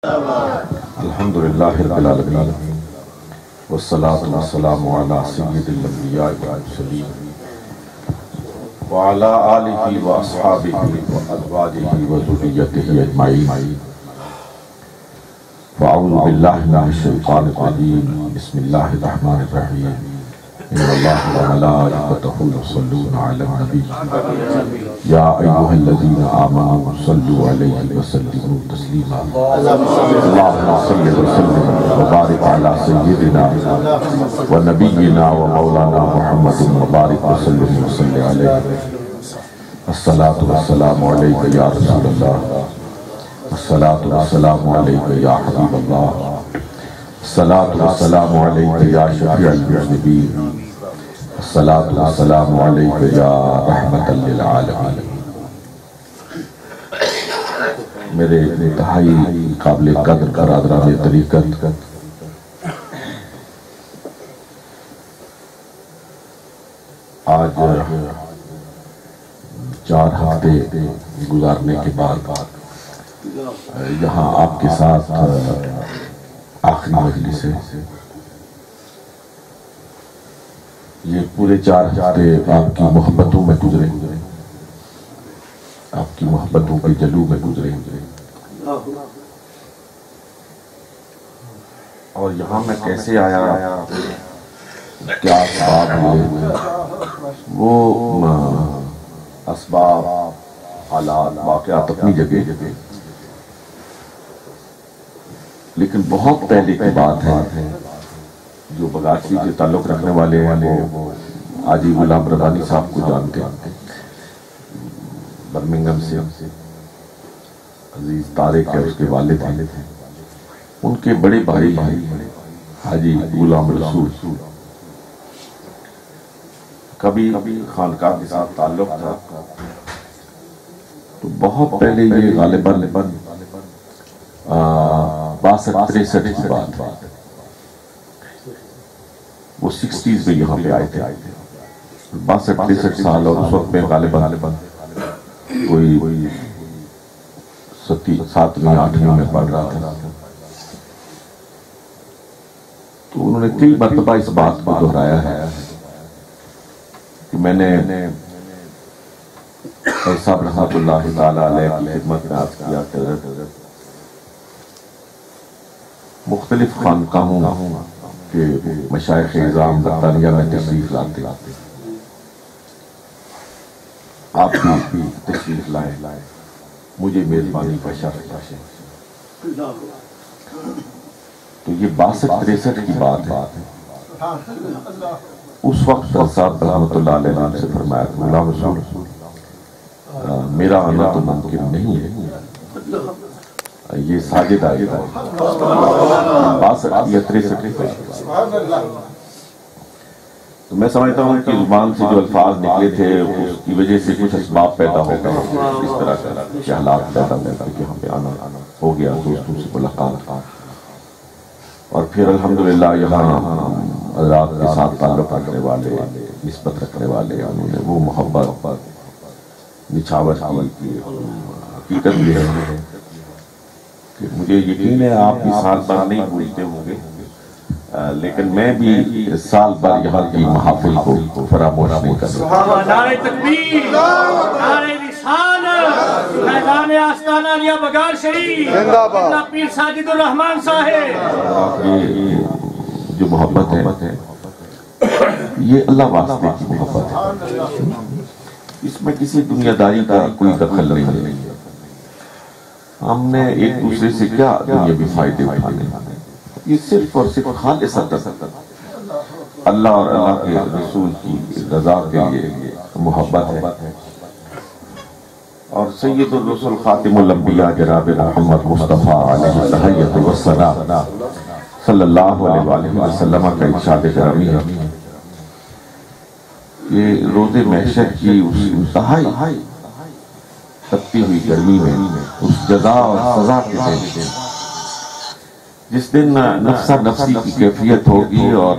الحمدللہ رب العالمین والصلاة والسلام علی سید الانبیاء والمرسلین وعلی آلہ واصحابہ وازواجہ وذریتہ اجمعین فاعوذ باللہ من الشیطان الرجیم بسم اللہ الرحمن الرحیم ان اللہ وملائکتہ یصلون علی النبی یا ایھا الذین آمنوا صلوا علیہ وسلموا تسلیما اللہم صل وسلم وبارک علی سیدنا ونبینا ومولانا محمد وبارک وسلم وصلی علیہ الصلاة والسلام علیک یا رسول اللہ الصلاة والسلام علیک یا حبیب اللہ الصلاة والسلام علیک یا شفیع المذنبین الصلاة والسلام علیک یا رحمت للعالمین۔ میرے انتہائی قابل قدر برادران طریقت، آج 4 ہفتے گزارنے کے بعد یہاں آپ کے ساتھ آخری مجلس ہے۔ یہ پورے 4 ہفتے آپ کی محبتوں میں گزرے، آپ کی محبتوں کے جلو میں گزرے، اور یہاں میں کیسے آیا، کیا اسباب ہوئے، وہ اسباب، حالات، واقعات اپنی جگہ، لیکن بہت پہلے کی بات ہے۔ جو بگاچی سے تعلق رکھنے والے ہیں وہ حاجی غلام ربانی صاحب کو جانتے ہیں، برمنگھم سے عزیز طارق ہے، اس کے والد ہیں، ان کے بڑے بھائی حاجی غلام رسول، کبھی خانقاہ کے ساتھ تعلق تھا، تو بہت پہلے یہ غالباً 62-63 کی بات ہے، وہ 60s میں یہاں پہ آئے تھے، 62-63 سال، اور اس وقت میں غالباً کوئی 7ویں-8ویں میں پڑھ رہا تھا۔ تو انہوں نے کئی مرتبہ اس بات کو دہرایا ہے کہ میں نے صاحب رحمۃ اللہ تعالیٰ علیہ کی خدمت میں عرض کیا کہ مختلف خانقاہوں کہ مشائخ اعظام برطانیہ میں تشریف لاتے، آپ بھی تشریف لائے، مجھے میزبانی کا شرف بخشے۔ تو یہ 62-63 کی بات ہے۔ اس وقت صاحب رحمۃ اللہ علیہ نے سے فرمایا کہ غلام رسول میرا آنا تو ممکن نہیں ہے، یہ ساجد آئے گا 62-63۔ تو میں سمجھتا ہوں کہ زبان سے جو الفاظ نکلے تھے اس کی وجہ سے کچھ اسباب پیدا ہو گئے، اس طرح کے حالات پیدا ہو گئے کہ یہاں پہ آنا ہو گیا، دوستوں سے ملاقات، اور پھر الحمدللہ یہاں حضرات کے ساتھ تعلق رکھنے والے، نسبت رکھنے والے، انہوں نے وہ محبت نچھاور کی حقیقت بھی ہے کہ مجھے یقین ہے آپ بھی سال بھر نہیں بھولتے ہوں گے، لیکن میں بھی سال بھر یہاں کی محافل کو فراموش نہیں کر سکتا۔ نعرہ تکبیر، نعرہ رسالت، میدان آستانہ لیا بگار شریف، اللہ پیر ساجد الرحمان صاحب۔ یہ جو محبت ہے یہ اللہ واسطے کی محبت ہے، اس میں کسی دنیا داری کا کوئی دخل نہیں ہے۔ ہم نے ایک دوسرے سے کیا دنیاوی فائدے اٹھانے، یہ صرف اور صرف خالصتاً اللہ اور اللہ کے رسول کی رضا کے لیے محبت ہے۔ اور سید الرسل خاتم الانبیاء جناب محمد مصطفیٰ علیہ التحیۃ والثناء صلی اللہ علیہ وسلم کا ارشاد گرامی ہے کہ روز محشر کی اس انتہائی تپتی ہوئی گرمی میں، اس جزا اور سزا کے دن، جس دن نفسہ نفسی کی کیفیت ہوگی اور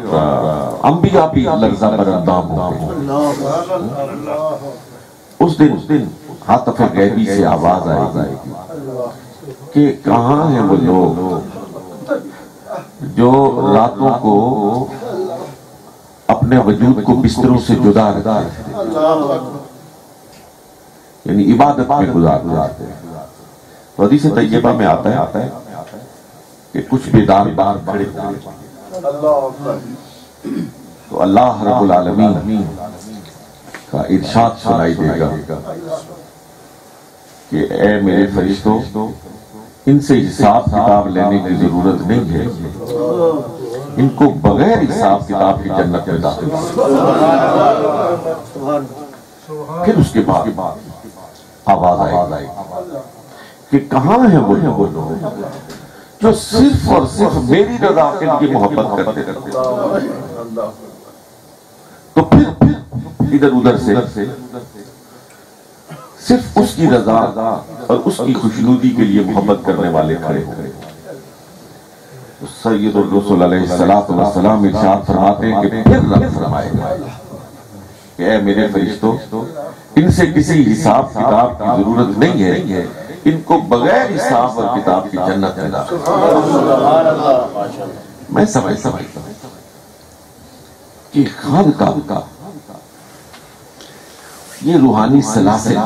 انبیاء بھی لرزہ بر اندام ہوں گے، اس دن ہاتف غیبی سے آواز آئے گی کہ کہاں ہیں وہ لوگ جو راتوں کو اپنے وجود کو بستروں سے جدا رکھتے ہیں، یعنی عبادت میں گزارتے ہیں۔ تو حدیث طیبہ میں آتا ہے کہ کچھ بیدار بار کھڑے ہوئے تو اللہ رب العالمین کا ارشاد سنائی دے گا کہ اے میرے فرشتوں، ان سے حساب کتاب لینے کی ضرورت نہیں ہے، ان کو بغیر حساب کتاب کی جنت میں داخل کرو۔ پھر اس کے بعد آواز آئے کہ کہاں ہیں وہ لوگ جو صرف اور صرف میری رضا کے لیے محبت کرتے رہتے، تو پھر ادھر ادھر سے صرف اس کی رضا اور اس کی خوشنودی کے لیے محبت کرنے والے کھڑے ہو گئے۔ سید الرسول علیہ السلام ارشاد فرماتے ہیں کہ پھر رب فرمائے گا کہ اے میرے فرشتوں، ان سے کسی حساب کتاب کی ضرورت نہیں ہے، ان کو بغیر حساب اور کتاب کی جنت میں داخل کرو۔ میں سمجھتا ہوں کہ خانقاہ کا یہ روحانی سلاسل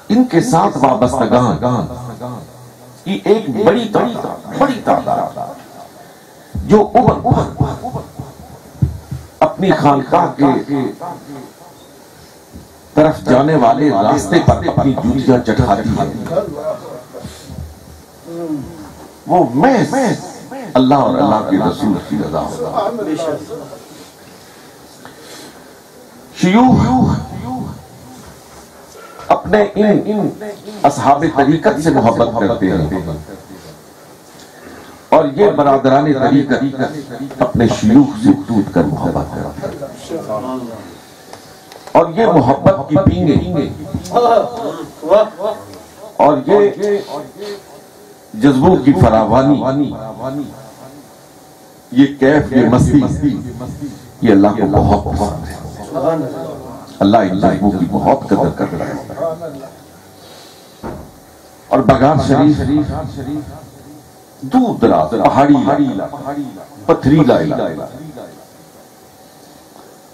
ان کے ساتھ وابستگان کی ایک بڑی تعداد جو اپنی خانقاہ کے طرف جانے والے راستے پر اپنی جوتیاں چٹھاتی ہے، وہ میں اللہ اور اللہ کے رسول کی رضا ہوگا۔ شیوخ اپنے ان اصحاب طریقت سے محبت کرتے ہیں، اور یہ برادران طریقت اپنے شیوخ سے ٹوٹ کر محبت کرتے ہیں، اور یہ محبت کی پینگیں اور یہ جذبوں کی فراوانی، یہ کیف، یہ مستی، یہ اللہ کو بہت پسند ہے۔ اللہ ان جذبوں کی بہت قدر کر رہا ہے۔ اور بغار شریف دور دراز پہاڑی پتھریلا علاقہ،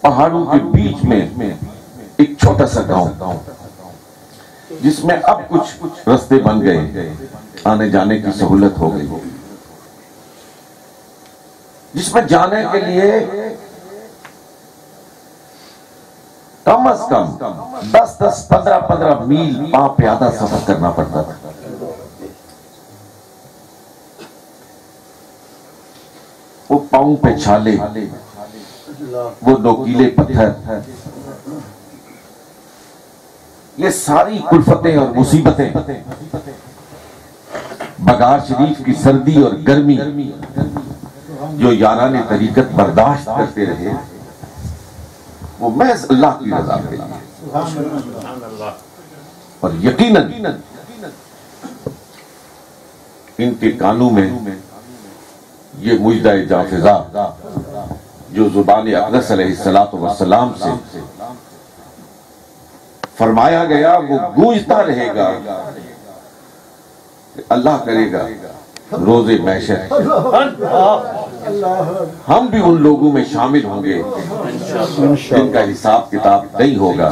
پہاڑوں کے بیچ میں ایک چھوٹا سا گاؤں جس میں اب کچھ رستے بن گئے، آنے جانے کی سہولت ہو گئی، جس میں جانے کے لیے کم از کم 10-15 میل پاؤں پیادہ سفر کرنا پڑتا تھا۔ وہ پاؤں پہ چھالے، وہ نوکیلے پتھر، یہ ساری کلفتیں اور مصیبتیں بغار شریف کی سردی اور گرمی جو یاران طریقت برداشت کرتے رہے، وہ محض اللہ کی رضا کے لیے۔ اور یقیناً ان کے کانوں میں یہ مجدہ جافزہ جو زبان اقدس علیہ السلام سے فرمایا گیا، وہ گونجتا رہے گا۔ اللہ کرے گا روز محشر ہم بھی ان لوگوں میں شامل ہوں گے جن کا حساب کتاب نہیں ہوگا،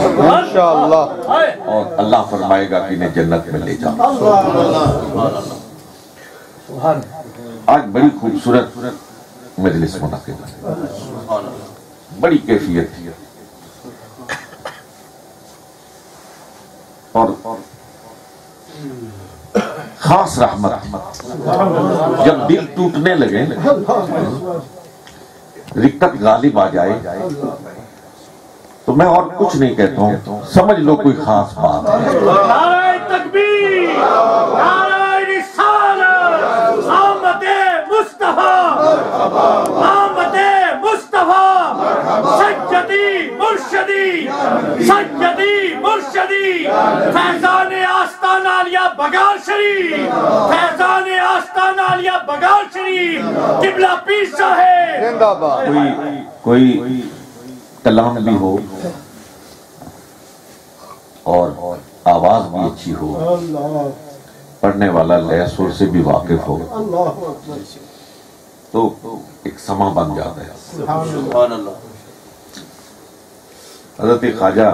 اور اللہ فرمائے گا کہ انہیں جنت میں لے جاؤ۔ آج بڑی خوبصورت مجلس منعقد ہے، بڑی کیفیت ہے، اور خاص رحمت۔ جب دل ٹوٹنے لگے، رکت غالب آ جائے، تو میں اور کچھ نہیں کہتا ہوں، سمجھ لو کوئی خاص بات ہے۔ نعرہ تکبیر، نعرہ رسالت، آمد مصطفیٰ، آمد مصطفیٰ، سجدی مرشدی، سجدی مرشدی، فیضان آستانہ علیہ بغار شریف، فیضان آستانہ علیہ بغار شریف، قبلہ پیر صاحب۔ کوئی کلام بھی ہو، اور آواز بھی اچھی ہو، پڑھنے والا لے سر سے بھی واقف ہو، تو ایک سما بن جاتا ہے۔ سبحان اللہ۔ حضرت خواجہ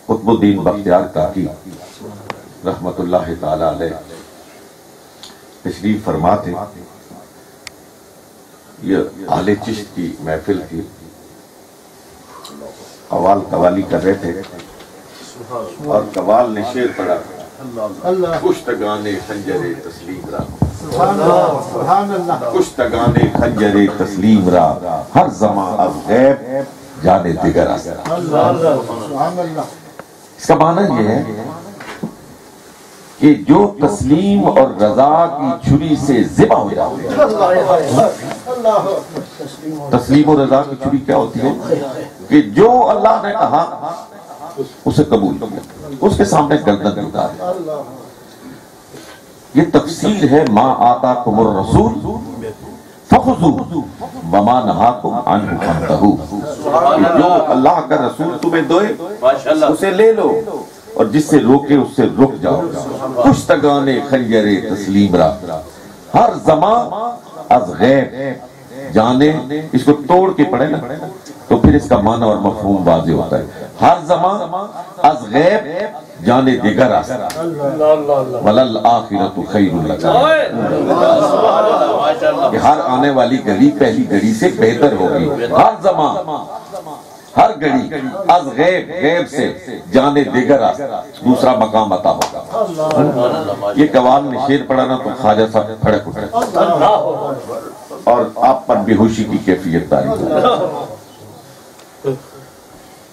قطب الدین بختیار کاکی رحمت اللہ تعالی علیہ تشریف فرما تھے۔ یہ اہل چشت کی محفل تھی، قوال قوالی کر رہے تھے اور قوال نے شعر پڑھا، کشتگان خنجر تسلیم را، کشتگان خنجر تسلیم را، ہر زمان از غیب جانے دیگر است۔ اس کا معنی یہ ہے کہ جو تسلیم اور رضا کی چھری سے ذبح ہو جاتے ہیں۔ تسلیم اور رضا کی چھری کیا ہوتی ہے؟ کہ جو اللہ نے کہا اسے قبول کیا، اس کے سامنے گردن اتارے۔ یہ تفسیر ہے ما آتاکم الرسول فخذوہ وما نہاکم عنہ فانتہوا۔ جو اللہ کا رسول تمہیں دوئے اسے لے لو، اور جس سے روکے اس سے رک جاؤ۔ کشتگان خنجر تسلیم را، ہر زمان از غیب جانے، اس کو توڑ کے پڑھے نا تو پھر اس کا معنی اور مفہوم واضح ہوتا ہے۔ ہر زمان از غیب جانے دیگر است، وللآخرۃ خیر لک۔ کہ ہر آنے والی گھڑی پہلی گھڑی سے بہتر ہوگی۔ ہر زمان، ہر گھڑی از غیب، غیب سے جانے دیگر است، دوسرا مقام عطا ہوگا۔ یہ قوال نے شعر پڑھا نا تو خواجہ صاحب کھڑک اٹھے اور آپ پر بے ہوشی کی کیفیت تاری ہوئی۔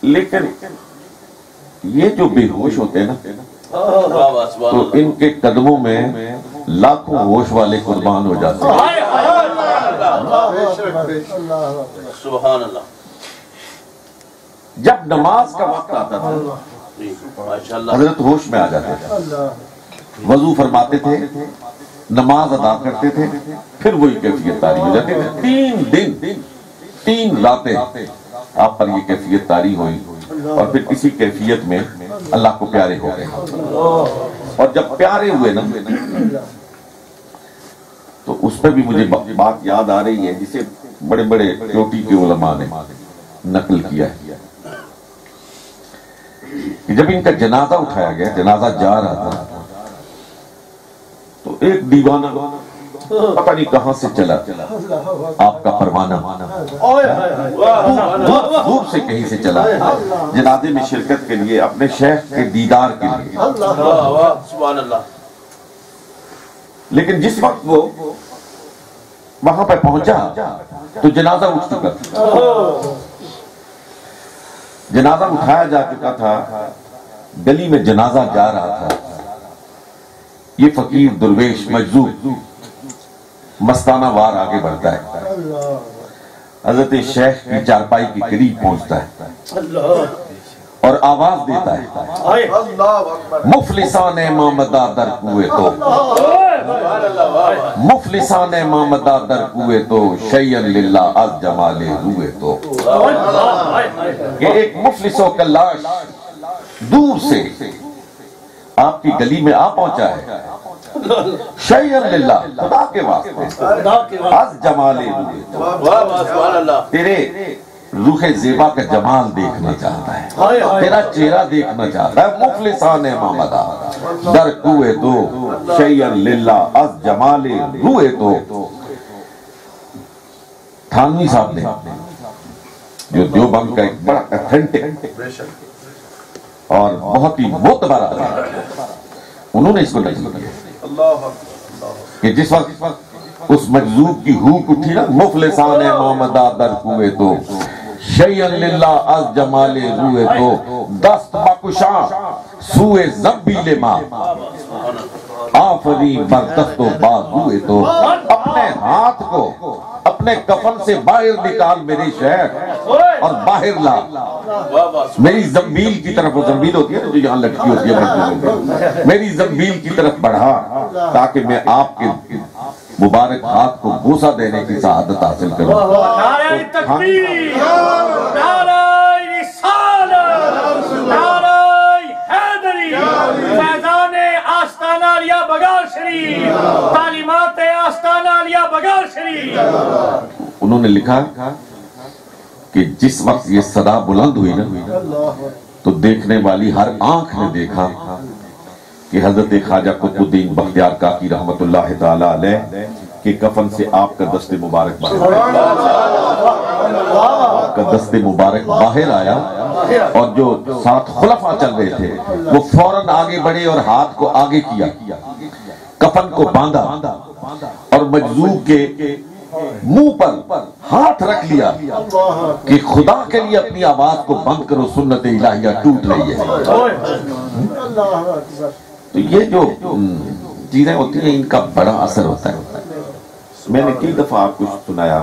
لیکن یہ جو بے ہوش ہوتے ہیں نا تو ان کے قدموں میں لاکھوں ہوش والے قربان ہو جاتے ہیں۔ سبحان اللہ۔ جب نماز کا وقت آتا تھا حضرت ہوش میں آ جاتے تھے، وضو فرماتے تھے، نماز ادا کرتے تھے، پھر وہی کیفیت طاری ہو جاتی تھی۔ 3 دن 3 راتیں آپ پر یہ کیفیت طاری ہوئی، اور پھر اسی کیفیت میں اللہ کو پیارے ہو گئے۔ اور جب پیارے ہوئے نا تو اس پہ بھی مجھے بات یاد آ رہی ہے جسے بڑے بڑے چوٹی کے علماء نے نقل کیا ہے کہ جب ان کا جنازہ اٹھایا گیا، جنازہ جا رہا تھا، تو ایک دیوانہ پتہ نہیں کہاں سے چلا آپ کا پروانہ، دور سے کہیں سے چلا جنازے میں شرکت کے لیے، اپنے شیخ کے دیدار کے لیے۔ سبحان اللہ۔ لیکن جس وقت وہ وہاں پہ پہنچا تو جنازہ اٹھ چکا تھا، جنازہ اٹھایا جا چکا تھا، گلی میں جنازہ جا رہا تھا۔ یہ فقیر درویش مجذوب مستانہ وار آگے بڑھتا ہے، حضرت شیخ کی چارپائی کے قریب پہنچتا ہے اور آواز دیتا ہے، مفلسان مامدہ در کوئے تو، مفلسان مامدہ در کوئے تو، شیئن للہ از جمال روئے تو۔ کہ ایک مفلسوں کا لاش دور سے آپ کی گلی میں آ پہنچا ہے، شیئن للہ، خدا کے واسطے، از جمال روئے تو، تیرے روح زیبا کا جمال دیکھنا چاہتا ہے، تیرا چہرہ دیکھنا چاہتا ہے۔ مفلسان مامدہ در کوئے تو، شیئن للہ از جمال روئے تو۔ تھانوی صاحب نے جو دیوبند کا ایک بڑا ایتھنٹک اور بہت ہی معتبر آدمی، انہوں نے اس کو نقل کیا کہ جس وقت اس مجذوب کی ہوک اٹھی نا، مفلسان مامدہ در کوئے تو، شیئن للہ از جمال روئے تو، دست بکشاں سوئے زنبیل ماں، آفری بر دست و بازوئے تو۔ اپنے ہاتھ کو اپنے کفن سے باہر نکال میرے شیخ، اور باہر لا میری زنبیل کی طرف، وہ زنبیل ہوتی ہے جو یہاں لٹکی ہوتی ہے، میری زنبیل کی طرف بڑھا تاکہ میں آپ کے مبارک ہاتھ کو بوسہ دینے کی سعادت حاصل کروں۔ نعرہ تکبیر، نعرہ رسالت، فیضان آستانہ علیہ بغال شریف، تعلیمات آستانہ علیہ بغال شریف۔ انہوں نے لکھا کہ جس وقت یہ صدا بلند ہوئی نا تو دیکھنے والی ہر آنکھ نے دیکھا کہ حضرت خواجہ قطب الدین بختیار کاکی رحمت اللہ تعالی علیہ کہ کفن سے آپ کا دست مبارک باہر آیا، آپ کا دست مبارک باہر آیا، اور جو ساتھ خلفاء چل رہے تھے وہ فوراً آگے بڑھے اور ہاتھ کو آگے کیا، کفن کو باندھا اور مجذوب کے منہ پر ہاتھ رکھ لیا کہ خدا کے لیے اپنی آواز کو بند کرو، سنت الہیہ ٹوٹ رہی ہے۔ تو یہ جو چیزیں ہوتی ہیں ان کا بڑا اثر ہوتا ہے۔ میں نے کئی دفعہ آپ کو سنایا،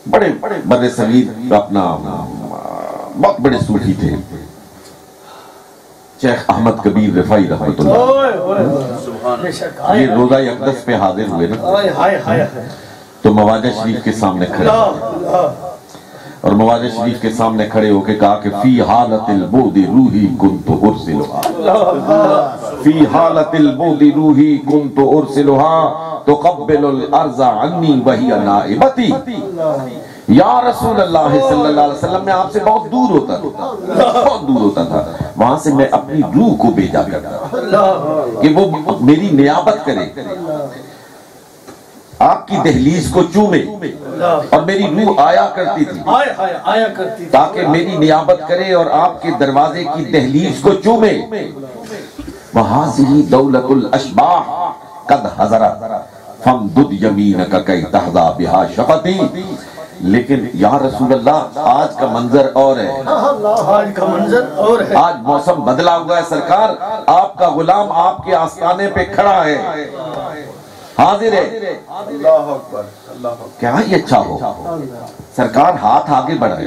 بڑے بڑے صغیر اپنا بہت بڑے صوفی تھے، شیخ احمد کبیر رفاعی رحمت اللہ، یہ روزہ اقدس پہ حاضر ہوئے نا تو مواجہ شریف کے سامنے کھڑے اور مواجہ شریف کے سامنے کھڑے ہو کے کہا کہ فی حالت البعد روحی کنت ارسلها، فی حالت البعد روحی کنت ارسلها تقبل الارض عنی وہی نائبتی۔ یا رسول اللہ صلی اللہ علیہ وسلم میں آپ سے بہت دور ہوتا تھا، بہت دور ہوتا تھا، وہاں سے میں اپنی روح کو بھیجا کرتا کہ وہ میری نیابت کرے، آپ کی دہلیز کو چومے، اور میری روح آیا کرتی تھی تاکہ میری نیابت کرے اور آپ کے دروازے کی دہلیز کو چومے۔ وَهَذِهِ دَوْلَةُ الْأَشْبَاحِ قَدْ حَضَرَتْ فَامْدُدْ يَمِينَكَ كَيْ تَحْظَىٰ بِهَا شَفَتِي۔ لیکن یا رسول اللہ آج کا منظر اور ہے، آج کا منظر اور ہے، آج موسم بدلا ہوا ہے سرکار، آپ کا غلام آپ کے آستانے پہ کھڑا ہے، حاضر ہے، کیا یہ اچھا ہو سرکار ہاتھ آگے بڑھائے،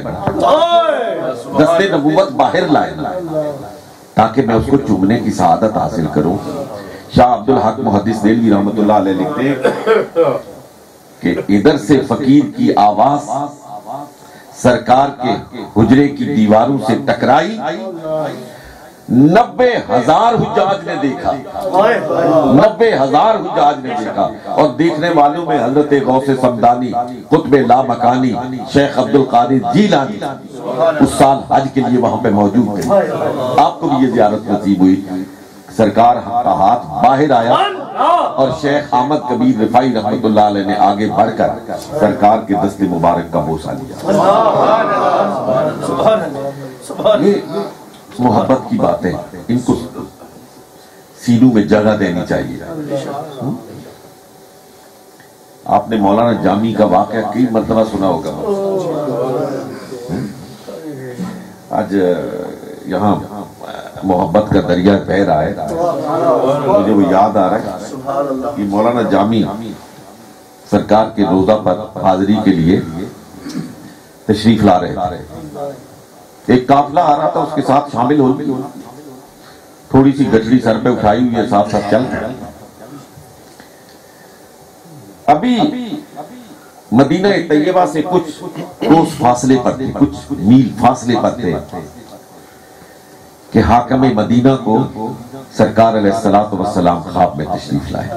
دست نبوت باہر لائے تاکہ میں اس کو چومنے کی سعادت حاصل کروں۔ شاہ عبدالحق محدث دہلوی رحمت اللہ علیہ لکھتے ہیں کہ ادھر سے فقیر کی آواز سرکار کے حجرے کی دیواروں سے ٹکرائی، 90,000 حجاج نے دیکھا، 90,000 حجاج نے دیکھا، اور دیکھنے والوں میں حضرت غوث سمدانی، قطب لامکانی، شیخ عبدالقادر جیلانی اس سال حج کے لیے وہاں پہ موجود تھے۔ آپ کو بھی یہ زیارت نصیب ہوئی، سرکار کا ہاتھ باہر آیا اور شیخ احمد کبیر رفاعی رحمت اللہ علیہ نے آگے بڑھ کر سرکار کے دست مبارک کا بوسہ لیا۔ یہ محبت کی باتیں، ان کو سینوں میں جگہ دینی چاہیے۔ آپ نے مولانا جامی کا واقعہ کئی مرتبہ سنا ہوگا، آج یہاں محبت کا دریا بہہ رہا ہے، مجھے وہ یاد آ رہا ہے کہ مولانا جامی سرکار کے روضہ پر حاضری کے لیے تشریف لا رہے تھے، ایک قافلہ آ رہا تھا، اس کے ساتھ شامل ہو گئی، تھوڑی سی گٹھڑی سر پہ اٹھائی ہوئی ہے، ساتھ ساتھ چل رہے۔ ابھی مدینہ طیبہ سے کچھ کوس فاصلے پر تھے، کچھ میل فاصلے پر تھے کہ حاکم مدینہ کو سرکار علیہ السلام خواب میں تشریف لائے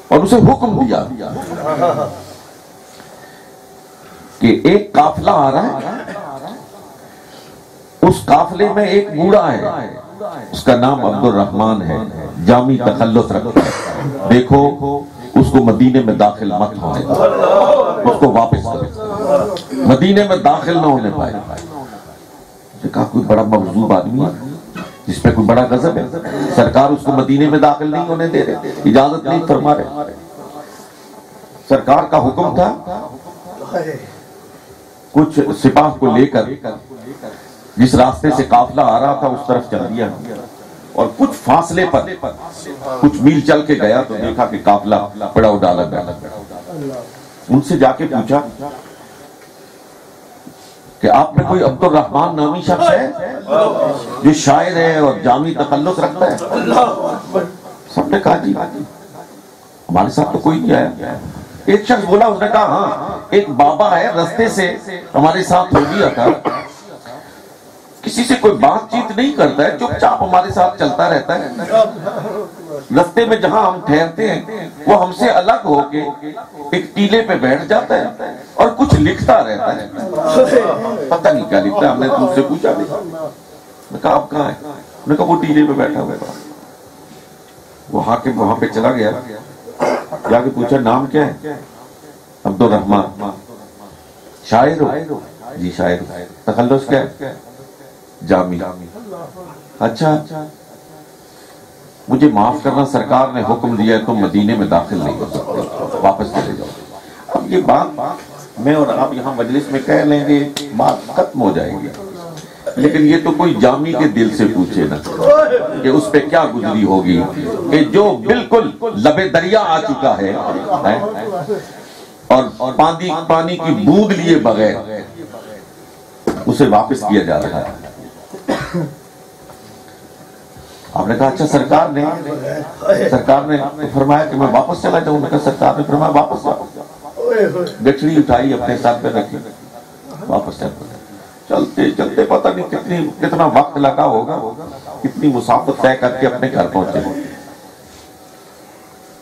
اور اسے حکم دیا کہ ایک قافلہ آ رہا ہے، اس قافلے میں ایک بوڑھا ہے، اس کا نام عبد الرحمن ہے، جامی تخلص رکھتا ہے، دیکھو اس کو مدینے میں داخل مت ہونے دو، اس کو واپس کرو، مدینے میں داخل نہ ہونے پائے۔ کہا کوئی بڑا مغضوب آدمی ہے جس پہ کوئی بڑا غضب ہے، سرکار اس کو مدینے میں داخل نہیں ہونے دے رہے، اجازت نہیں فرما رہے۔ سرکار کا حکم تھا کچھ سپاہ کو لے کر جس راستے سے قافلہ آ رہا تھا اس طرف چل دیا، اور کچھ فاصلے پر کچھ میل چل کے گیا تو دیکھا کہ قافلہ پڑاؤ ڈالا گیا۔ ان سے جا کے پوچھا کہ آپ میں کوئی عبد الرحمن نامی شخص ہے جو شاعر ہے اور جامی تخلص رکھتا ہے؟ سب نے کہا جی ہمارے ساتھ تو کوئی نہیں آیا۔ ایک شخص بولا، اس نے کہا ہاں ایک بابا ہے رستے سے ہمارے ساتھ ہو گیا تھا، کسی سے کوئی بات چیت نہیں کرتا ہے، چپ چاپ ہمارے ساتھ چلتا رہتا ہے۔ رستے میں جہاں ہم ٹھہرتے ہیں وہ ہم سے الگ ہو کے ایک ٹیلے پہ بیٹھ جاتا ہے اور کچھ لکھتا رہتا ہے، پتہ نہیں کیا لکھتا ہے۔ ہم نے تم سے پوچھا نہیں، میں کہا آپ کہاں ہے؟ انہوں نے کہا وہ ٹیلے پہ بیٹھا ہوا ہے۔ وہ حاکم وہاں پہ چلا گیا، جا کے پوچھا نام کیا ہے؟ عبدالرحمن۔ شاعر ہو؟ جی شاعر۔ تخلص کیا ہے؟ جامی۔ اچھا مجھے معاف کرنا، سرکار نے حکم دیا ہے تم مدینے میں داخل نہیں ہو سکتے، واپس چلے جاؤ۔ اب یہ بات میں اور آپ یہاں مجلس میں کہہ لیں گے، بات ختم ہو جائے گی، لیکن یہ تو کوئی جامی کے دل سے پوچھے نا کہ اس پہ کیا گزری ہوگی، کہ جو بالکل لبے دریا آ چکا ہے اور پانی کی بوند لیے بغیر اسے واپس کیا جا رہا ہے۔ آپ نے کہا اچھا سرکار نے فرمایا کہ میں واپس چلا جاؤں۔ میں کہا سرکار نے فرمایا واپس جاؤ۔ گچڑی اٹھائی اپنے ساتھ پہ رکھی، واپس چلتے چلتے پتہ نہیں کتنا وقت لگا ہوگا، کتنی مسافت طے کر کے اپنے گھر پہنچے۔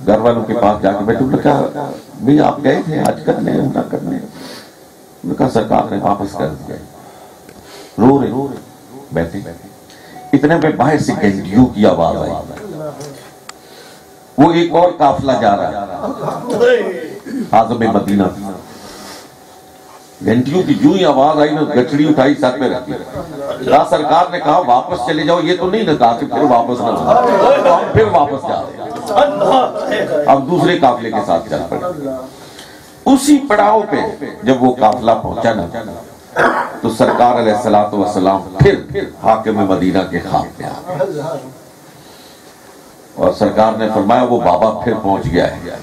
گھر والوں کے پاس جا کے بیٹھے، انہوں نے کہا بھئی آپ گئے تھے آج کرنے نہ کرنے؟ انہوں نے کہا سرکار نے واپس کر دیا۔ رو رہے بیٹھے، اتنے پہ باہر سے گھنٹیوں کی آواز آئی۔ وہ ایک اور قافلہ جا رہا ہے عازم مدینہ، گھنٹیوں کی جو ہی آواز آئی نا، گچڑی اٹھائی سر پہ رکھی۔ سرکار نے کہا واپس چلے جاؤ، یہ تو نہیں نہ کہا کہ پھر واپس نہ ہو، تو ہم پھر واپس جا رہے ہیں، اب دوسرے قافلے کے ساتھ چل پڑے۔ اسی پڑاؤ پہ جب وہ قافلہ پہنچا نا تو سرکار علیہ السلام پھر حاکم مدینہ کے خواب میں آ گئے، اور سرکار نے فرمایا وہ بابا پھر پہنچ گیا ہے،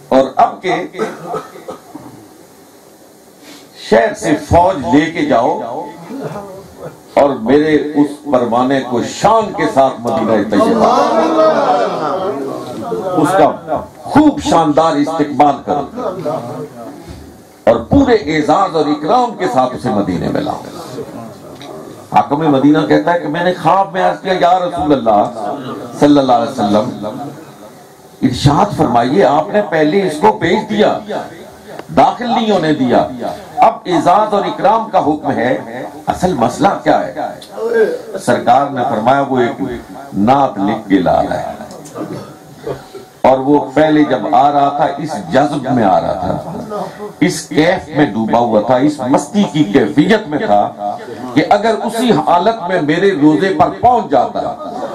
اور اب کے شہر سے فوج لے کے جاؤ اور میرے اس پروانے کو شان کے ساتھ مدینہ طیبہ اس کا خوب شاندار استقبال کرو اور پورے اعزاز اور اکرام کے ساتھ اسے مدینے میں لاؤ۔ حاکم مدینہ کہتا ہے کہ میں نے خواب میں عرض کیا یا رسول اللہ صلی اللہ علیہ وسلم ارشاد فرمائیے، آپ نے پہلے اس کو بھیج دیا، داخل نہیں ہونے دیا، اب اعزاز اور اکرام کا حکم ہے، اصل مسئلہ کیا ہے؟ سرکار نے فرمایا وہ ایک نعت لکھ کے لا رہا ہے، اور وہ پہلے جب آ رہا تھا اس جذب میں آ رہا تھا، اس کیف میں ڈوبا ہوا تھا، اس مستی کی کیفیت میں تھا کہ اگر اسی حالت میں میرے روزے پر پہنچ جاتا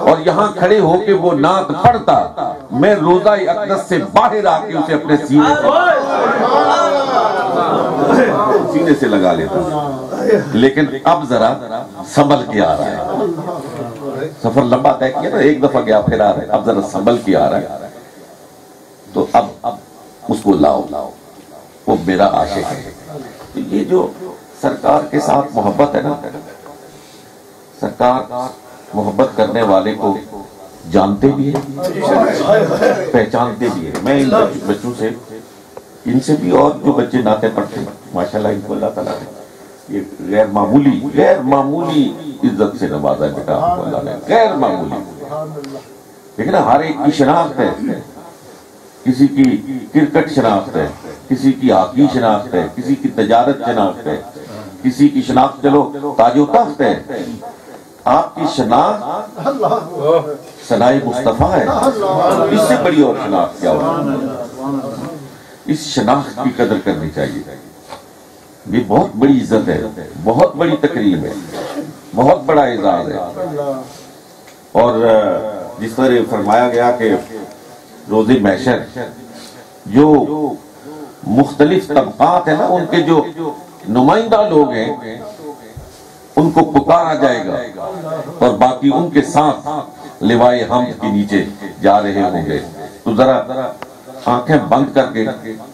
اور یہاں کھڑے ہو کے وہ نعت پڑھتا، میں روزہ اقدس سے باہر آ کے اسے اپنے سینے سے لگا لیتا، لیکن اب ذرا سنبھل کے آ رہا ہے، سفر لمبا طے کیا نا، ایک دفعہ گیا پھر آ رہا ہے، اب ذرا سنبھل کے آ رہا ہے، تو اب اس کو لاؤ، وہ میرا عاشق ہے۔ تو یہ جو سرکار کے ساتھ محبت ہے نا، سرکار محبت کرنے والے کو جانتے بھی ہیں، پہچانتے بھی ہیں۔ میں ان بچوں سے، ان سے بھی، اور جو بچے نعتیں پڑھتے ہیں ماشاءاللہ ان کو اللہ تعالیٰ نے یہ غیر معمولی عزت سے نوازا ہے بیٹا، اللہ نے غیر معمولی، لیکن ہر ایک کی شناخت ہے، کسی کی کرکٹ شناخت ہے، کسی کی ہاکی شناخت ہے، کسی کی تجارت شناخت ہے، کسی کی شناخت چلو تاج و تخت ہے، آپ کی شناخت ثنائے مصطفیٰ ہے، اس سے بڑی اور شناخت کیا ہوگی؟ اس شناخت کی قدر کرنی چاہیے، یہ بہت بڑی عزت ہے، بہت بڑی تقریب ہے، بہت بڑا اعزاز ہے۔ اور جس طرح فرمایا گیا کہ روز محشر جو مختلف طبقات ہیں نا، ان کے جو نمائندہ لوگ ہیں ان کو پکارا جائے گا، اور باقی ان کے ساتھ لوائے حمد کے نیچے جا رہے ہوں گے۔ تو ذرا آنکھیں بند کر کے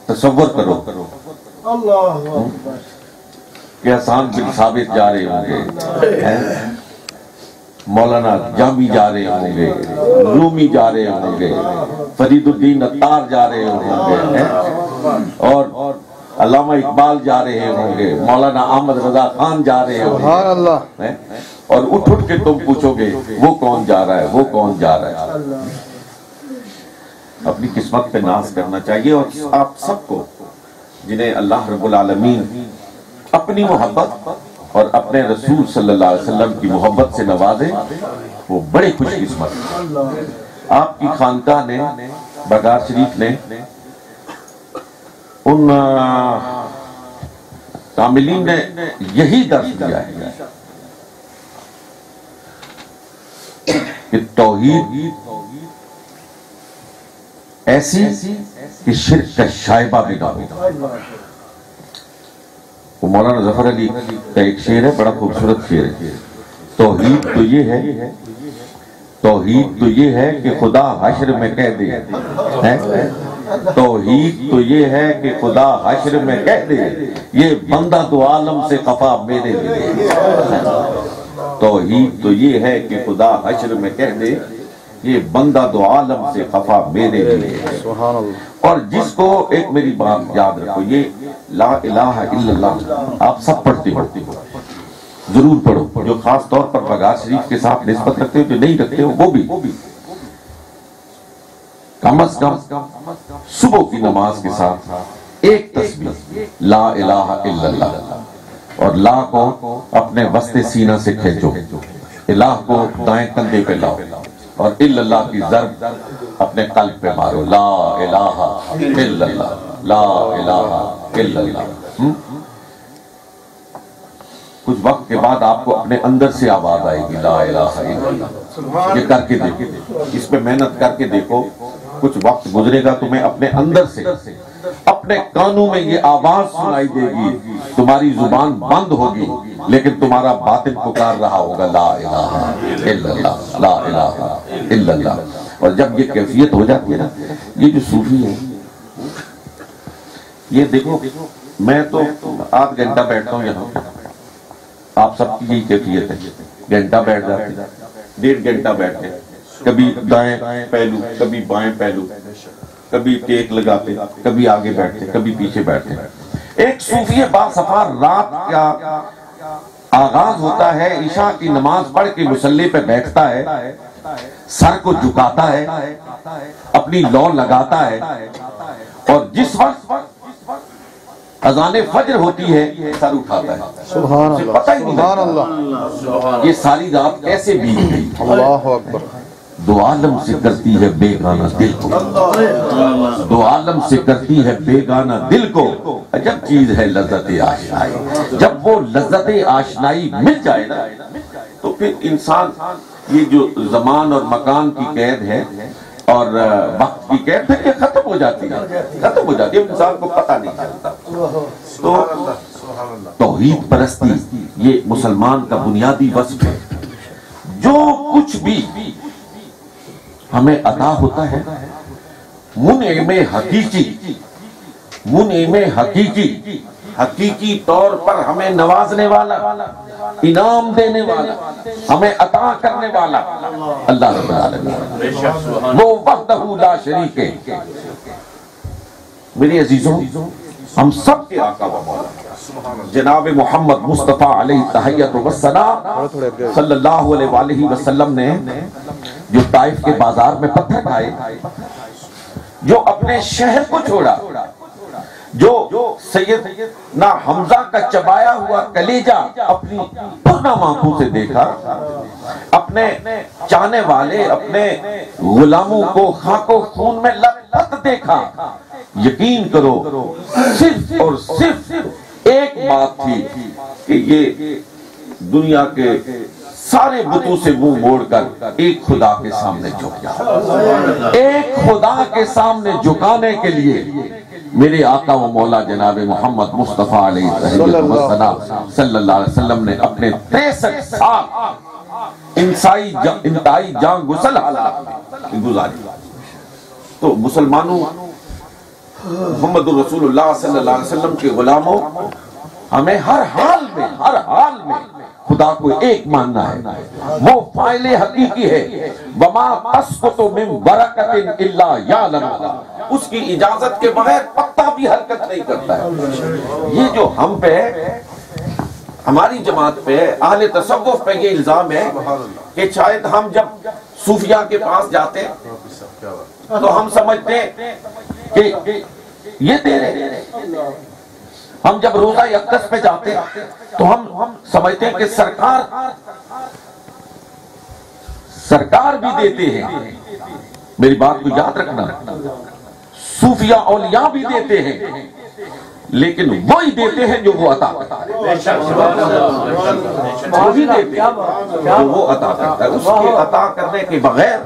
تصور کرو کہ حسان بن ثابت جا رہے ہوں گے، مولانا جامی جا رہے ہوں گے، رومی جا رہے ہوں گے، فرید الدین عطار جا رہے ہوں گے، علامہ اقبال جا رہے ہوں گے، مولانا احمد رضا خان جا رہے ہوں گے، اور اٹھ اٹھ کے تم پوچھو گے وہ کون جا رہا ہے، وہ کون جا رہا ہے۔ اپنی قسمت پہ ناز کرنا چاہیے، اور آپ سب کو جنہیں اللہ رب العالمین اپنی محبت اور اپنے رسول صلی اللہ علیہ وسلم کی محبت سے نوازے، وہ بڑے خوش قسمت ہیں۔ آپ کی خانقاہ نے، بغار شریف نے، ان کاملین نے یہی درس دیا ہے کہ توحید ایسی کہ شرک کا شائبہ بھی نہ ہو۔ وہ مولانا ظفر علی کا ایک شعر ہے، بڑا خوبصورت شعر ہے، توحید تو یہ ہے، توحید تو یہ ہے کہ خدا حشر میں کہہ دے، توحید تو یہ ہے کہ خدا حشر میں کہہ دے، یہ بندہ تو عالم سے خفا میرے لیے۔ توحید تو یہ ہے کہ خدا حشر میں کہہ دے، یہ بندہ دو عالم سے خفا میرے لیے۔ اور جس کو، ایک میری بات یاد رکھو، یہ لا الہ الا اللہ آپ سب پڑھتے ہو، ضرور پڑھو، جو خاص طور پر بغار شریف کے ساتھ نسبت رکھتے ہو، جو نہیں رکھتے ہو وہ بھی کم از کم صبح کی نماز کے ساتھ ایک تسبیح لا الہ الا اللہ، اور لا کو اپنے وسط سینہ سے کھینچو، الہ کو دائیں کندھے پہ لاؤ، اور الا اللہ کی ضرب اپنے قلب پہ مارو، لا الہ الا اللہ، لا الہ الا اللہ۔ کچھ وقت کے بعد آپ کو اپنے اندر سے آواز آئے گی لا الہ الا اللہ۔ یہ کر کے دیکھو، اس پہ محنت کر کے دیکھو، کچھ وقت گزرے گا تمہیں اپنے اندر سے، اپنے کانوں میں یہ آواز سنائی دے گی، تمہاری زبان بند ہوگی لیکن تمہارا باطن پکار رہا ہوگا لا الہ الا اللہ، لا الہ الا اللہ۔ اور جب یہ کیفیت ہو جاتی ہے نا، یہ جو صوفی ہے، یہ دیکھو، میں تو آدھ گھنٹہ بیٹھتا ہوں یہاں، آپ سب کی یہی کیفیت ہے، گھنٹہ بیٹھ جاتے، 1.5 گھنٹہ بیٹھتے، کبھی دائیں پہلو، کبھی بائیں پہلو، کبھی ٹیک لگاتے، کبھی آگے بیٹھتے، کبھی پیچھے بیٹھتے۔ ایک صوفی باصفا رات کا آغاز ہوتا ہے، عشاء کی نماز پڑھ کے مصلی پہ بیٹھتا ہے، سر کو جھکاتا ہے، اپنی لو لگاتا ہے، اور جس وقت اذان فجر ہوتی ہے سر اٹھاتا ہے، سبحان اللہ، پتہ ہی نہیں سبحان اللہ، یہ ساری رات کیسے بیت گئی۔ اللہ اکبر۔ دو عالم سے کرتی ہے بیگانہ دل کو، دو عالم سے کرتی ہے بیگانہ دل کو، عجب چیز ہے لذت آشنائی۔ جب وہ لذت آشنائی مل جائے نا، تو پھر انسان یہ جو زمان اور مکان کی قید ہے اور وقت کی قید، پھر یہ ختم ہو جاتی ہے، ختم ہو جاتی ہے، انسان کو پتہ نہیں چلتا۔ تو توحید پرستی یہ مسلمان کا بنیادی وصف ہے۔ جو کچھ بھی ہمیں عطا ہوتا ہے، منعم حقیقی، منعم حقیقی، حقیقی طور پر ہمیں نوازنے والا، انعام دینے والا، ہمیں عطا کرنے والا اللہ رب العالمین، وہ وحدہ لا شریک ہے۔ میرے عزیزوں، ہم سب کے آقا و مولا جناب محمد مصطفیٰ علیہ تحیت و السلام صلی اللہ علیہ وآلہ وسلم نے جو طائف کے بازار میں پتھر کھائے، جو اپنے شہر کو چھوڑا، جو سیدنا حمزہ کا چبایا ہوا کلیجہ اپنی پرنام آنکھوں سے دیکھا، اپنے چاہنے والے، اپنے غلاموں کو خاک و خون میں لت دیکھا، یقین کرو صرف اور صرف ایک بات تھی کہ یہ دنیا کے سارے بتوں سے منہ موڑ کر ایک خدا کے سامنے جھک جاؤ۔ ایک خدا کے سامنے جھکانے کے لیے میرے آقا و مولا جناب محمد مصطفیٰ علیہ السلام صلی اللہ علیہ وسلم نے اپنے 63 سال انتہائی جان گسل حالات میں گزاری۔ تو مسلمانوں، محمد رسول اللہ صلی اللہ علیہ وسلم کے غلاموں، ہمیں ہر حال میں خدا کو ایک ماننا ہے۔ وہ فاعل حقیقی ہے، وَمَا تَسْقُطُ مِن وَرَقَةٍ إِلَّا يَعْلَمُهَا، اس کی اجازت کے بغیر پتا بھی حرکت نہیں کرتا ہے۔ یہ جو ہم پہ ہماری جماعت پہ اہل تصوف پہ یہ الزام ہے کہ شاید ہم جب صوفیاء کے پاس جاتے تو ہم سمجھتے کہ یہ دے رہے ہیں، ہم جب روزہ اقدس پہ جاتے تو ہم سمجھتے ہیں کہ سرکار بھی دیتے ہیں۔ میری بات کو یاد رکھنا، صوفیاء اولیاء بھی دیتے ہیں، لیکن وہی دیتے ہیں جو وہ عطا کرتا ہے، وہی دیتے ہیں جو وہ عطا کرتا ہے۔ اس کے عطا کرنے کے بغیر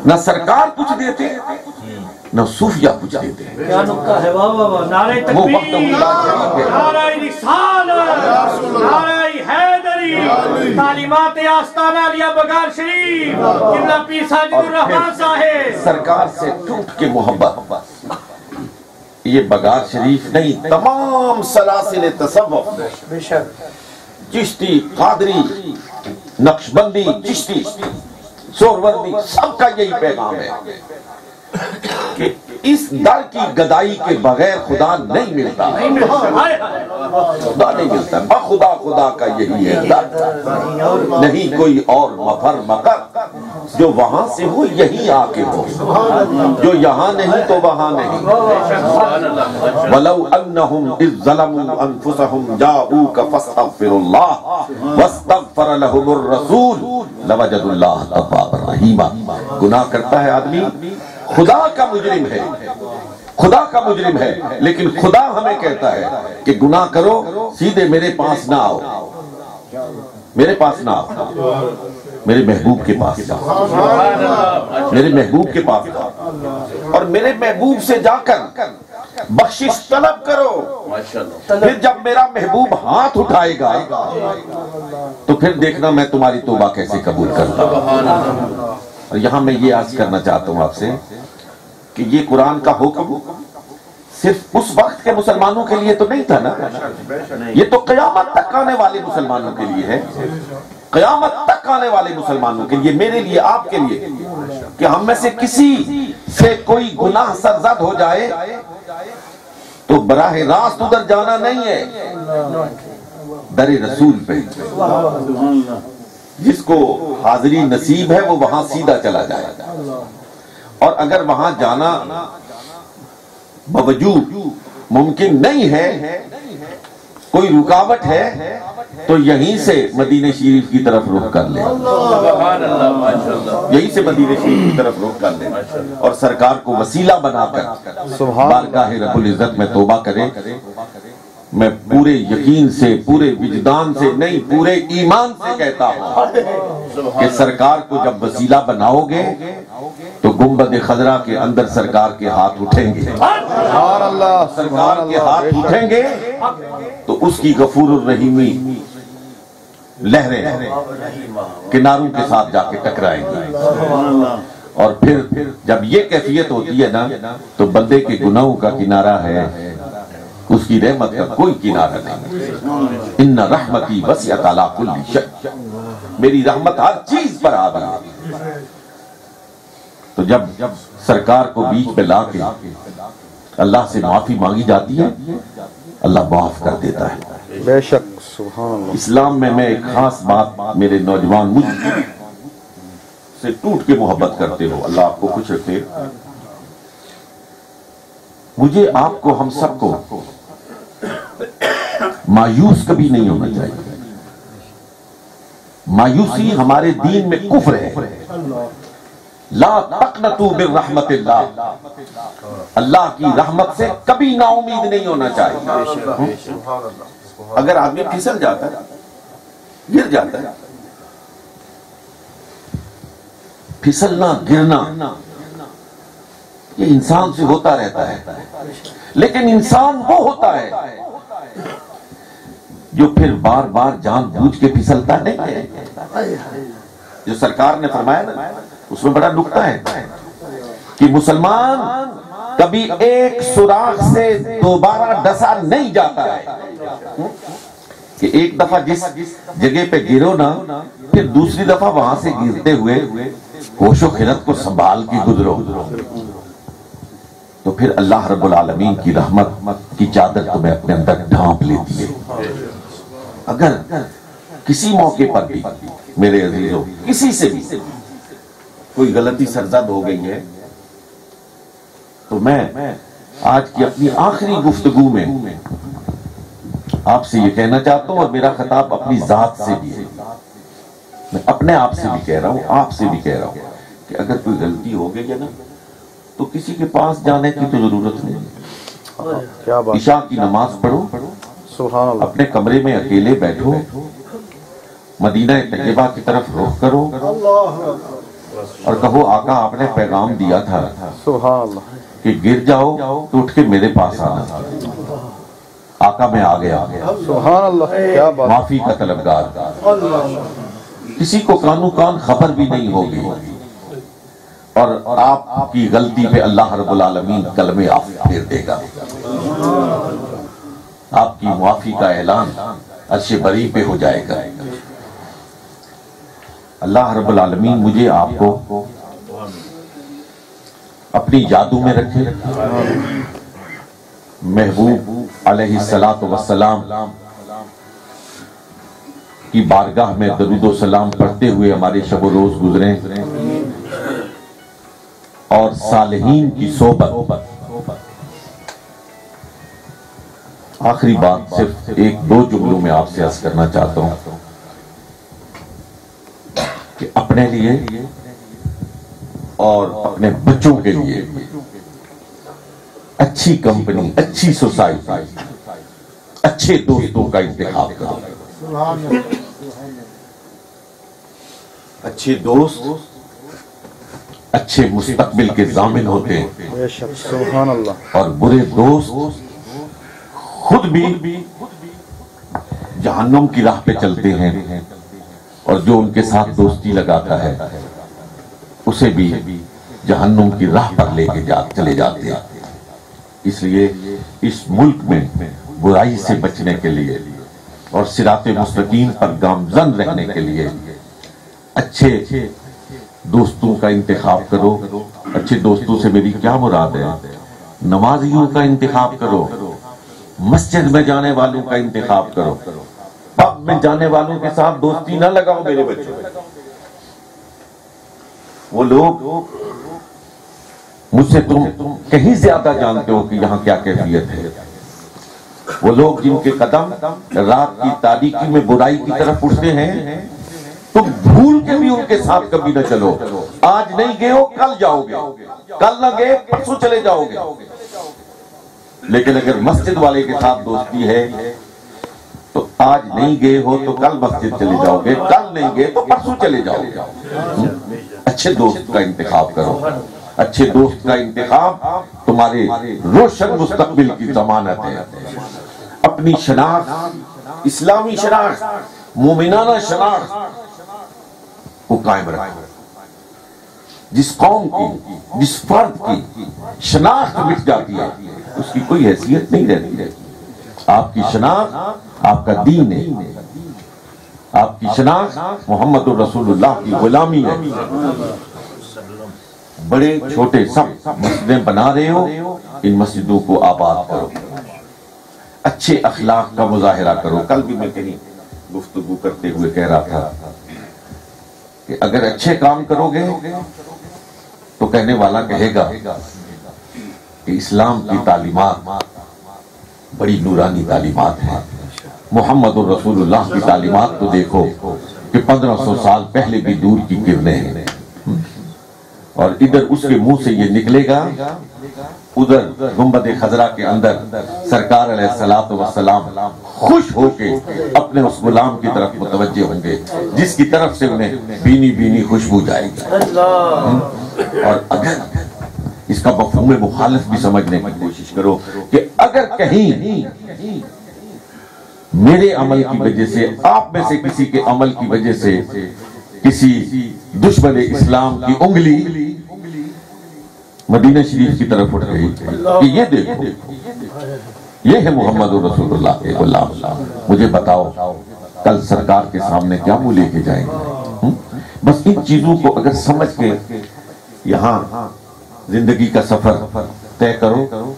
نہ سرکار کچھ دیتے نہ صوفیاء کچھ دیتے ہیں۔ کیا نکتہ ہے، واہ واہ واہ، نعرہ وہ تکبیر، وقت اللہ شریف ہے، نعرہ رسالت، نعرہ حیدری، تعلیمات آستانہ علیہ بغار شریف، قبلہ پیر ساجد الرحمان صاحب، سرکار سے ٹوٹ کے محبت۔ یہ بغار شریف نہیں، تمام سلاسل تصوف، چشتی، قادری، نقشبندی، چشتی، سہروردی، سب کا یہی پیغام ہے کہ اس در کی گدائی کے بغیر خدا نہیں ملتا، خدا نہیں ملتا۔ بخدا خدا کا یہی ہے در، نہیں کوئی اور مفر مکر، جو وہاں سے ہو یہی آ کے ہو، جو یہاں نہیں تو وہاں نہیں۔ وَلَوْ أَنَّهُمْ إِذْ ظَلَمُوا أَنفُسَهُمْ جَاءُوكَ فَاسْتَغْفِرُوا اللَّهَ وَاسْتَغْفَرَ لَهُمُ الرَّسُولُ لَوَجَدُوا اللَّهَ تَوَّابًا رَحِيمًا۔ گناہ کرتا ہے آدمی، خدا کا مجرم ہے، خدا کا مجرم ہے، لیکن خدا ہمیں کہتا ہے کہ گناہ کرو سیدھے میرے پاس نہ آؤ، میرے پاس نہ آؤ، میرے محبوب کے پاس جاؤ، میرے محبوب کے پاس جاؤ، اور میرے محبوب سے جا کر بخشش طلب کرو۔ پھر جب میرا محبوب ہاتھ اٹھائے گا تو پھر دیکھنا میں تمہاری توبہ کیسے قبول کرتا ہوں۔ اور یہاں میں یہ عرض کرنا چاہتا ہوں آپ سے کہ یہ قرآن کا حکم صرف اس وقت کے مسلمانوں کے لیے تو نہیں تھا نا، یہ تو قیامت تک آنے والے مسلمانوں کے لیے ہے، قیامت تک آنے والے مسلمانوں کے لیے، میرے لیے، آپ کے لیے، کہ ہم میں سے کسی سے کوئی گناہ سرزد ہو جائے تو براہ راست ادھر جانا نہیں ہے، در رسول پہ، جس کو حاضری نصیب ہے وہ وہاں سیدھا چلا جائے، اور اگر وہاں جانا باوجود ممکن نہیں ہے، کوئی رکاوٹ ہے، تو یہیں سے مدینہ شریف کی طرف رخ کر لے، یہیں سے مدینہ شریف کی طرف رخ کر لے، اور سرکار کو وسیلہ بنا کر بارگاہ رب العزت میں توبہ کرے۔ میں پورے یقین سے، پورے وجدان سے نہیں، پورے ایمان سے کہتا ہوں کہ سرکار کو جب وسیلہ بناؤ گے تو گنبد خضرا کے اندر سرکار کے ہاتھ اٹھیں گے، سرکار کے ہاتھ اٹھیں گے تو اس کی غفور الرحیمی لہریں کناروں کے ساتھ جا کے ٹکرائیں گی، اور پھر جب یہ کیفیت ہوتی ہے نا تو بندے کے گناہوں کا کنارہ ہے، اس کی رحمت کا کوئی کنارہ نہیں۔ ان رحمتی وسعت علی کل شیء، میری رحمت ہر چیز پر آ گئی۔ تو جب سرکار کو بیچ پہ لا کے اللہ سے معافی مانگی جاتی ہے، اللہ معاف کر دیتا ہے۔ بے شک، سبحان اللہ۔ اسلام میں ایک خاص بات، میرے نوجوان مجھ سے ٹوٹ کے محبت کرتے ہو، اللہ آپ کو خوش رکھے، مجھے، آپ کو، ہم سب کو مایوس کبھی نہیں ہونا چاہیے۔ مایوسی ہمارے دین میں کفر ہے۔ لا تقنطوا من رحمت اللہ، اللہ کی رحمت سے کبھی نا امید نہیں ہونا چاہیے۔ اگر آدمی پھسل جاتا ہے، گر جاتا ہے، پھسلنا گرنا یہ انسان سے ہوتا رہتا ہے، لیکن انسان وہ ہوتا ہے جو پھر بار بار جان بوجھ کے پھسلتا نہیں ہے۔ جو سرکار نے فرمایا نا، اس میں بڑا نکتہ ہے کہ مسلمان کبھی ایک سوراخ سے دوبارہ ڈسا نہیں جاتا ہے، کہ ایک دفعہ جس جگہ پہ گرو نا، پھر دوسری دفعہ وہاں سے گرتے ہوئے ہوش و خرد کو سنبھال کے گزرو۔ تو پھر اللہ رب العالمین کی رحمت کی چادر تمہیں اپنے اندر ڈھانپ لیتی ہے۔ اگر کسی موقع پر بھی میرے عزیزوں کسی سے بھی کوئی غلطی سرزد ہو گئی ہے تو میں آج کی اپنی آخری گفتگو میں آپ سے یہ کہنا چاہتا ہوں، اور میرا خطاب اپنی ذات سے بھی ہے، میں اپنے آپ سے بھی کہہ رہا ہوں، آپ سے بھی کہہ رہا ہوں کہ اگر کوئی غلطی ہو گئی ہے نا تو کسی کے پاس جانے کی تو ضرورت نہیں۔ عشاء کی نماز پڑھو، سبحان اللہ، اپنے کمرے میں اکیلے بیٹھو، مدینہ طیبہ کی طرف رخ کرو اور کہو آقا آپ نے پیغام دیا تھا سبحان اللہ، کہ گر جاؤ تو اٹھ کے میرے پاس آنا۔ آقا میں آ گیا، سبحان اللہ، کیا بات، معافی کا طلبگار، کسی کو کانو کان خبر بھی نہیں ہوگی، اور آپ کی غلطی پہ اللہ رب العالمین کلمہ عفو پھیر دے گا، آپ کی معافی کا اعلان عرش بری پہ ہو جائے گا۔ اللہ رب العالمین مجھے آپ کو اپنی یادوں میں رکھے، محبوب علیہ السلام کی بارگاہ میں درود و سلام پڑھتے ہوئے ہمارے شب و روز گزریں، اور صالحین کی صحبت۔ آخری بات صرف ایک دو جملوں میں آپ سے عرض کرنا چاہتا ہوں کہ اپنے لیے اور اپنے بچوں کے لیے اچھی کمپنی، اچھی سوسائٹی، اچھے دوستوں کا انتخاب کرو۔ اچھے دوست اچھے مستقبل کے ضامن ہوتے ہیں، بے شک، سبحان اللہ، اور برے دوست خود بھی جہنم کی راہ پہ چلتے ہیں، اور جو ان کے ساتھ دوستی لگاتا ہے اسے بھی جہنم کی راہ پر لے کے چلے جاتے ہیں۔ اس لیے اس ملک میں برائی سے بچنے کے لیے اور صراط مستقیم پر گامزن رہنے کے لیے اچھے دوستوں کا انتخاب کرو۔ اچھے دوستوں سے میری کیا مراد ہے؟ نمازیوں کا انتخاب کرو، مسجد میں جانے والوں کا انتخاب کرو، پب میں جانے والوں کے ساتھ دوستی نہ لگاؤ میرے بچوں۔ وہ لوگ مجھ سے تم کہیں زیادہ جانتے ہو کہ یہاں کیا کیفیت ہے۔ وہ لوگ جن کے قدم رات کی تاریکی میں برائی کی طرف اٹھتے ہیں، تم بھول کے بھی ان کے ساتھ کبھی نہ چلو۔ آج نہیں گئے ہو کل جاؤ گے، کل نہ گئے پرسوں چلے جاؤ گے۔ لیکن اگر مسجد والے کے ساتھ دوستی ہے تو آج نہیں گئے ہو تو کل مسجد چلے جاؤ گے، کل نہیں گئے تو پرسوں چلے جاؤ گے۔ اچھے دوست کا انتخاب کرو۔ اچھے دوست کا انتخاب تمہارے روشن مستقبل کی ضمانت ہے۔ اپنی شناخت، اسلامی شناخت، مومنانہ شناخت کو قائم رکھو۔ جس قوم کی، جس فرد کی شناخت مٹ جاتی ہے اس کی کوئی حیثیت نہیں رہتی۔ آپ کی شناخت آپ کا دین ہے، آپ کی شناخت محمد الرسول اللہ کی غلامی ہے۔ بڑے چھوٹے سب مسجدیں بنا رہے ہو، ان مسجدوں کو آباد کرو، اچھے اخلاق کا مظاہرہ کرو۔ کل بھی میں کہیں گفتگو کرتے ہوئے کہہ رہا تھا کہ اگر اچھے کام کرو گے تو کہنے والا کہے گا کہ اسلام کی تعلیمات بڑی نورانی تعلیمات ہیں۔ محمد الرسول اللہ کی تعلیمات تو دیکھو کہ 1500 سال پہلے بھی دور کی کرنیں ہیں، اور ادھر اس کے منہ سے یہ نکلے گا، ادھر گنبد خضرا کے اندر سرکار علیہ السلام خوش ہو کے اپنے اس غلام کی طرف متوجہ ہوں گے جس کی طرف سے انہیں بینی بینی خوشبو جائے گی۔ اور اگر اس کا مفہوم مخالف بھی سمجھنے کی کوشش کرو کہ اگر کہیں میرے عمل کی وجہ سے، آپ میں سے کسی کے عمل کی وجہ سے کسی دشمن اسلام کی انگلی مدینہ شریف کی طرف اٹھ گئی کہ یہ دیکھو یہ ہے محمد رسول اللہ کے غلام، مجھے بتاؤ کل سرکار کے سامنے کیا منہ لے کے جائیں گے؟ بس ان چیزوں کو اگر سمجھ کے یہاں زندگی کا سفر طے کرو،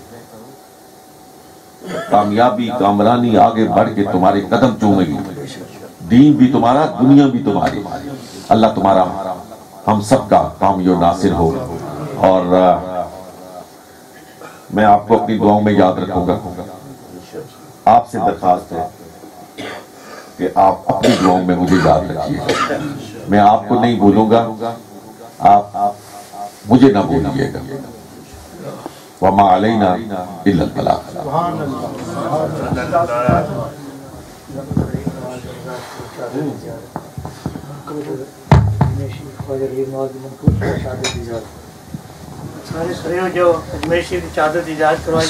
کامیابی کامرانی آگے بڑھ کے تمہارے قدم چومے گی، دین بھی تمہارا، دنیا بھی تمہاری۔ اللہ تمہارا ہم سب کا حامی و ناصر ہو، اور میں آپ کو اپنی دعاؤں میں یاد رکھوں گا۔ آپ سے درخواست ہے کہ آپ اپنی دعاؤں میں مجھے یاد رکھیے، میں آپ کو نہیں بھولوں گا، آپ مجھے نہ بھولیے گا۔ وما علینا الا البلاغ۔ سارے کھڑے ہو جو اجمیر شریف کی چادر ایجاد کروائی۔